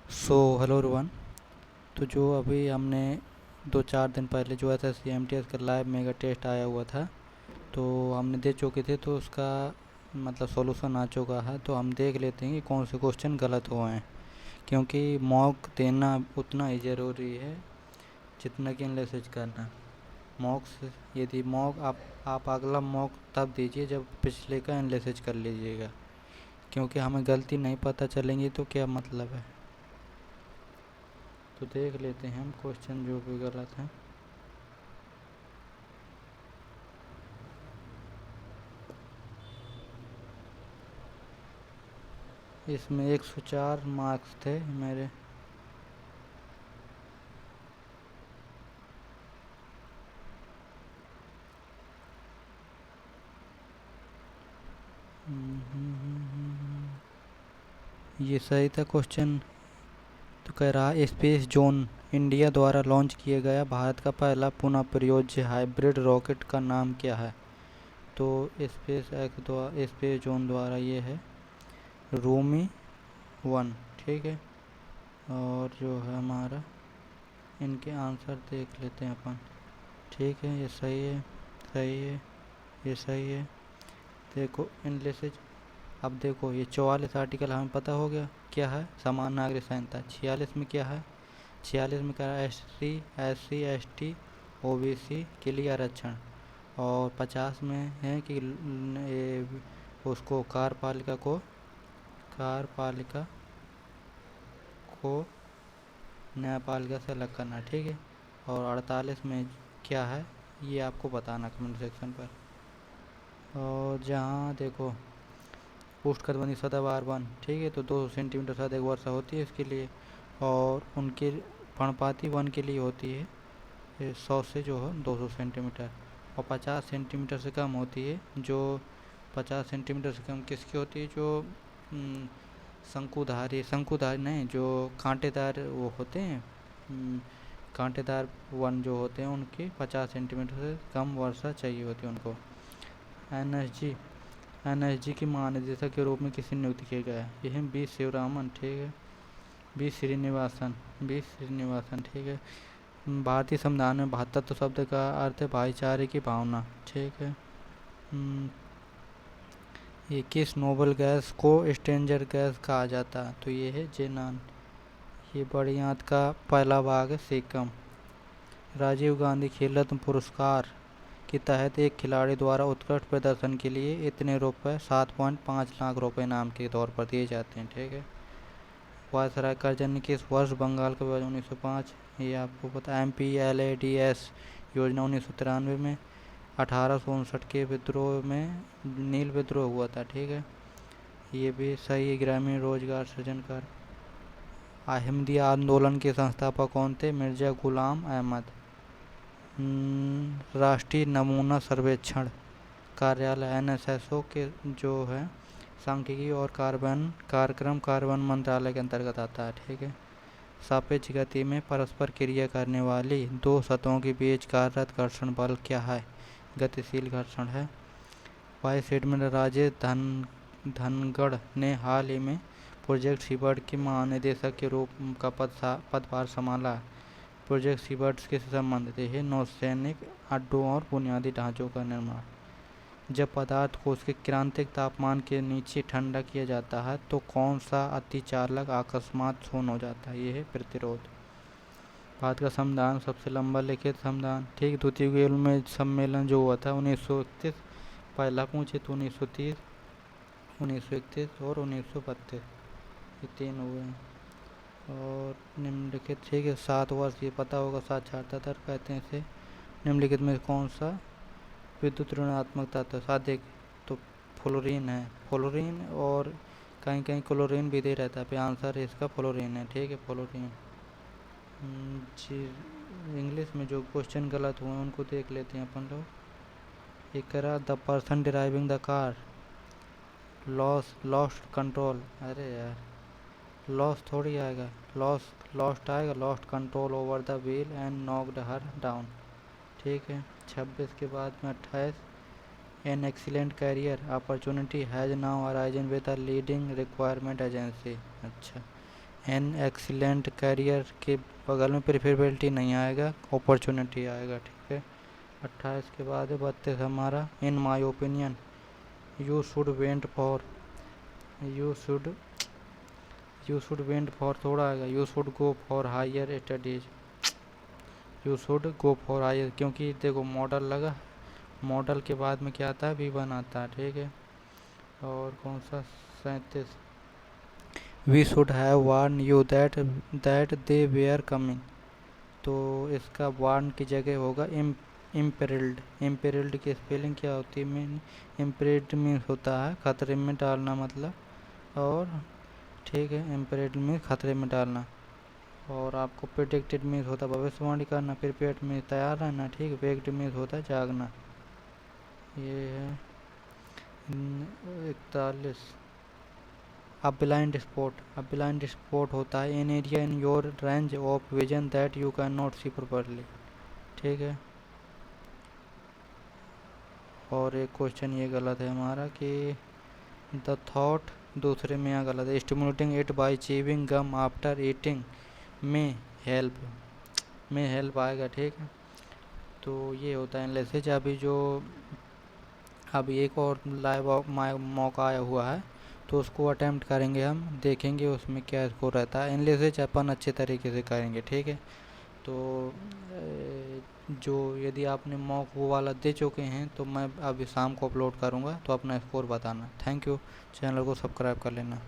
Hello everyone. तो जो अभी हमने 2-4 दिन पहले जो SSC MTS का लाइव मेगा टेस्ट आया हुआ था, तो हमने दे चुके थे, तो उसका मतलब सॉल्यूशन आ चुका है। तो हम देख लेते हैं कि कौन से क्वेश्चन गलत हुए हैं, क्योंकि मॉक देना उतना ही ज़रूरी है जितना कि एनालिसिस करना। मॉक से यदि मॉक आप अगला मॉक तब दीजिए जब पिछले का एनालिसिस कर लीजिएगा, क्योंकि हमें गलती नहीं पता चलेंगी तो क्या मतलब है। तो देख लेते हैं हम क्वेश्चन जो भी गलत हैं। इसमें 104 मार्क्स थे मेरे। ये सही था क्वेश्चन। तो कह रहा है स्पेस जोन इंडिया द्वारा लॉन्च किया गया भारत का पहला पुनः प्रयोज्य हाइब्रिड रॉकेट का नाम क्या है। तो स्पेस जोन द्वारा ये है रोमी 1। ठीक है। और जो है हमारा इनके आंसर देख लेते हैं अपन। ठीक है, ये सही है, सही है, ये सही है। देखो एनालिसिस। अब देखो ये 44 आर्टिकल हमें पता हो गया क्या है, समान नागरिक संहिता। 46 में क्या है, 46 में क्या है, SC ST OBC के लिए आरक्षण। और 50 में है कि उसको कार्यपालिका को न्यायपालिका से अलग करना। ठीक है। और 48 में क्या है, ये आपको बताना कमेंट सेक्शन पर। और जहाँ देखो उष्णकटिबंधीय सदाबहार वन, ठीक है, तो 200 सेंटीमीटर से अधिक वर्षा होती है इसके लिए। और उनके पर्णपाती वन के लिए होती है 100 से जो है 200 सेंटीमीटर। और 50 सेंटीमीटर से कम होती है जो 50 सेंटीमीटर से कम किसकी होती है, जो शंकुधारी नहीं, जो कांटेदार वो होते हैं, कांटेदार वन जो होते हैं उनकी 50 सेंटीमीटर से कम वर्षा चाहिए होती है उनको। एनएसजी की महानिदेशक के रूप में किसे नियुक्त किया गया है, यह बी शिवरामन। ठीक है, बी श्रीनिवासन। ठीक है। भारतीय संविधान में भातृत्व शब्द का अर्थ है भाईचारे की भावना। ठीक है। ये किस नोबल गैस को स्ट्रेंजर गैस कहा जाता है, तो ये है जेनान। ये बड़ी आंत का पहला भाग है सिक्किम। राजीव गांधी खेल रत्न पुरस्कार के तहत एक खिलाड़ी द्वारा उत्कृष्ट प्रदर्शन के लिए इतने रुपए 7.5 लाख रुपए इनाम के तौर पर दिए जाते हैं। ठीक है। वायसराय करजन ने किस वर्ष बंगाल का विभाजन 1905, ये आपको पता। MPLADS योजना 1993 में। 1859 के विद्रोह में नील विद्रोह हुआ था। ठीक है, ये भी सही है। ग्रामीण रोजगार सृजन कर। अहमदिया आंदोलन के संस्थापक कौन थे, मिर्जा गुलाम अहमद। राष्ट्रीय नमूना सर्वेक्षण कार्यालय NSSO के जो है सांख्यिकी और कार्यक्रम मंत्रालय के अंतर्गत आता है। ठीक है। सापेक्ष गति में परस्पर क्रिया करने वाली दो सतहों के बीच कार्यरत घर्षण बल क्या है, गतिशील घर्षण है। वाइस एडमिरल राजेश धनगढ़ ने हाल ही में प्रोजेक्ट सीबर्ड के महानिदेशक के रूप का पदभार संभाला। प्रोजेक्ट सीबर्ड किससे संबंधित है, नौसैनिक अड्डों और बुनियादी ढांचों का निर्माण। जब पदार्थ को उसके क्रांतिक तापमान के नीचे ठंडा किया जाता है तो कौन सा अतिचालक अकस्मात शून्य हो जाता है, ये है प्रतिरोध। भारत का संविधान सबसे लंबा लिखित संविधान। ठीक, द्वितीय गोलमेज सम्मेलन जो हुआ था 1931। पहला पूछे तो 1930, 1931 और 1932, ये 3 हुए हैं। और निम्नलिखित, ठीक है, 7 वर्ष ये पता होगा, साक्षरता दर कहते हैं इसे। निम्नलिखित में कौन सा विद्युत ऋणात्मक तत्व अधिक, तो फ्लोरीन है। फ्लोरीन और कहीं कहीं क्लोरीन भी दे रहता है, पे आंसर इसका फ्लोरीन है। ठीक है, फ्लोरीन। जी, इंग्लिश में जो क्वेश्चन गलत हुए उनको देख लेते हैं अपन लोग। एक करा the person driving the car lost control, अरे यार लॉस थोड़ी आएगा, लॉस्ट आएगा, lost control over the wheel and knocked her down. ठीक है। 26 के बाद में 28, an excellent career opportunity has now arisen with a leading requirement agency. अच्छा, एन एक्सीलेंट कैरियर के बगल में प्रेफरेबिलिटी नहीं आएगा, अपॉर्चुनिटी आएगा, ठीक है। 28 के बाद है 32 हमारा, in my opinion you should went for, you should you should went for थोड़ा आएगा, you should go for higher studies, you should go for higher, क्योंकि देखो मॉडल लगा, मॉडल के बाद में क्या आता है, V1 आता है, ठीक है। और कौन सा, 37, we should have warn you that they were coming, तो इसका वार्न की जगह होगा इम्पेरिल्ड। इम्पेरिल्ड की स्पेलिंग क्या होती है, मीन इम्पेरिल्ड मीन्स होता है खतरे में डालना, मतलब, और ठीक है, इम्पेरिल्ड मीन्स खतरे में डालना। और आपको प्रिडिक्टेड मीन्स होता है भविष्यवाणी करना, प्रिपेयर्ड मीन्स तैयार रहना, ठीक है। वेक्ड मीन्स होता है जागना। ये है 41, अ ब्लाइंड स्पॉट होता है an area in your range of vision that you can not see properly, ठीक है। और एक क्वेश्चन ये गलत है हमारा कि द थॉट, दूसरे में यहाँ गलत है, stimulating it by chewing gum after eating में हेल्प आएगा, ठीक है। तो ये होता है एनालिसिस। अभी एक और लाइव मौका आया हुआ है, तो उसको अटेम्प्ट करेंगे हम, देखेंगे उसमें क्या स्कोर रहता है। एनालिसिस अपन अच्छे तरीके से करेंगे, ठीक है। तो जो यदि आपने मॉक वो वाला दे चुके हैं तो मैं अभी शाम को अपलोड करूँगा, तो अपना स्कोर बताना। थैंक यू, चैनल को सब्सक्राइब कर लेना।